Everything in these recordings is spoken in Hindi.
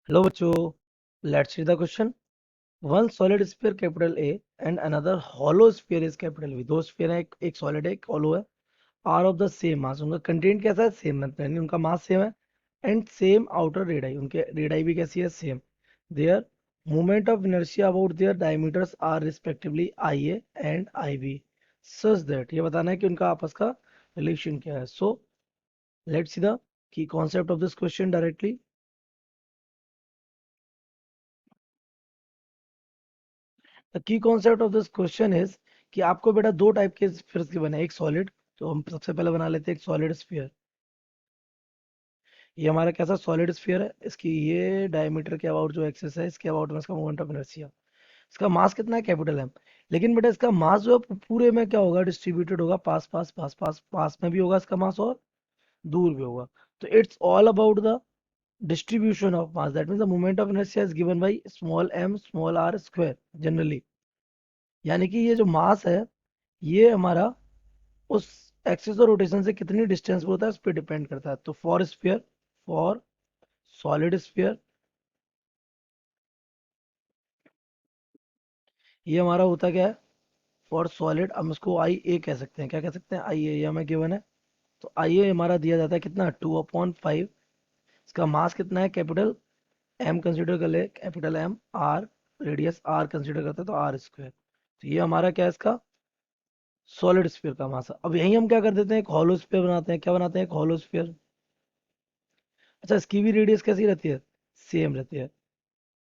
हेलो बच्चों, let's see the question. One solid sphere capital A and another hollow sphere is capital B. दो स्फीयर है, एक सॉलिड है एक हॉलो है। Are of the same mass, उनका कंटेंट कैसा है? सेम है, यानी उनका मास सेम है। एंड सेम आउटर रेडाई, उनके रेडाई भी कैसी है? Same. Their moment of inertia about their diameters are respectively I A and I B such that, ये बताना है कि उनका आपस का रिलेशन क्या है। So let's see the key concept of this question directly. The key concept of this question is कि आपको बेटा दो टाइप के स्फीयर्स के बने, एक सॉलिड, तो हम सबसे पहले बना लेते हैं एक सॉलिड स्फीयर। ये हमारा कैसा सॉलिड स्फीयर है? इसकी ये डायमीटर के अबाउट जो एक्सेस है, इसके अबाउट में इसका मोमेंट ऑफ इनर्शिया। इसका मास कितना है? Capital M. लेकिन बेटा इसका मास जो है पूरे में क्या होगा? डिस्ट्रीब्यूटेड होगा, पास पास पास पास पास में भी होगा इसका मास और दूर भी होगा। तो it's all about the distribution of mass, that means the moment of inertia is given by small M small R square generally. यानी कि ये जो मास है, ये हमारा उस एक्सिस ऑफ रोटेशन से कितनी डिस्टेंस पे होता है उस पर डिपेंड करता है। तो फॉर सॉलिड स्फीयर ये हमारा होता क्या है? फॉर सॉलिड हम इसको आई ए कह सकते हैं। क्या कह सकते हैं? आई ए, ये हमें गिवन है। तो आई ए हमारा दिया जाता है कितना? 2/5। इसका मास कितना है? कैपिटल एम कंसिडर कर ले, capital M. R radius R consider करते हैं तो आर स्क्वायर। तो ये हमारा क्या है? इसका सॉलिड स्फीयर का मास है। अब यही हम क्या कर देते हैं? एक हॉलो स्फीयर बनाते हैं। क्या बनाते हैं? एक हॉलो स्फीयर। अच्छा, इसकी भी रेडियस कैसी रहती है? सेम रहती है।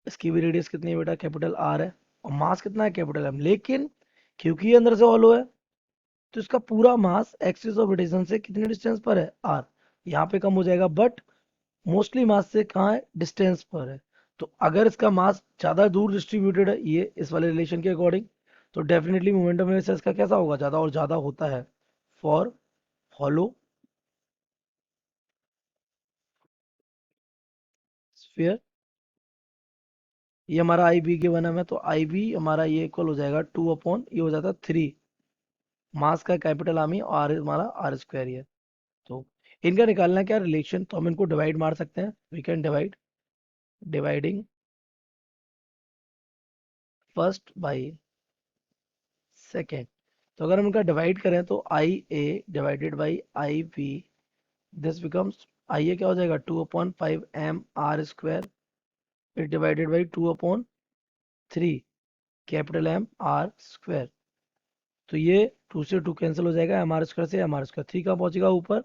इसकी भी रेडियस कितनी है बेटा? कैपिटल आर है। और मास कितना है? Capital M. लेकिन क्योंकि ये अंदर से हॉलो है, तो इसका पूरा मास एक्सिस ऑफ रोटेशन से कितनी डिस्टेंस पर है? आर। यहाँ पे कम हो जाएगा, बट मोस्टली मास से कहाँ है? डिस्टेंस पर है। तो अगर इसका मास ज्यादा दूर डिस्ट्रीब्यूटेड है, ये इस वाले रिलेशन के अकॉर्डिंग, तो डेफिनेटली मोमेंटम इनर्शिया इसका कैसा होगा? ज्यादा और ज्यादा होता है फॉर हॉलो स्फीयर। ये हमारा आई बी के वन में, तो आई बी हमारा ये इक्वल हो जाएगा 2 ये हो जाता है 3। मास का कैपिटल आर्मी, आर हमारा आर स्क्वायर ही है। तो इनका निकालना है क्या रिलेशन? तो हम इनको डिवाइड मार सकते हैं। We can divide, dividing first by second. तो अगर हम इनका डिवाइड करें तो I A divided by I B, this becomes, I A क्या हो जाएगा? 2/5 M R square is divided by 2/3 capital M R square. तो ये 2 से 2 कैंसिल हो जाएगा, एम आर स्क्वायर से एम आर स्क्वायर, 3 का पहुंचेगा ऊपर।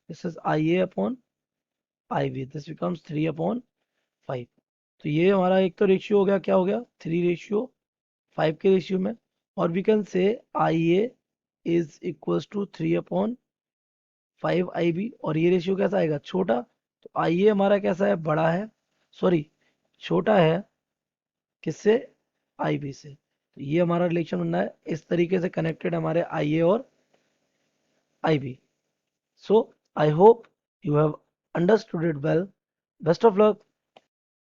This is I A upon I B, this becomes 3/5। तो ये हमारा एक तो रेशियो हो गया, क्या हो गया? 3:5 के रेशियो में। और we can say I A is equals to 3/5 I B. और ये रेशियो कैसा आएगा? छोटा। तो आई ए हमारा कैसा है? बड़ा है, सॉरी छोटा है किससे? आई बी से। तो ये हमारा रिलेशन बनना है इस तरीके से कनेक्टेड हमारे आई ए और आई B. So I hope you have understood it well. Best of luck.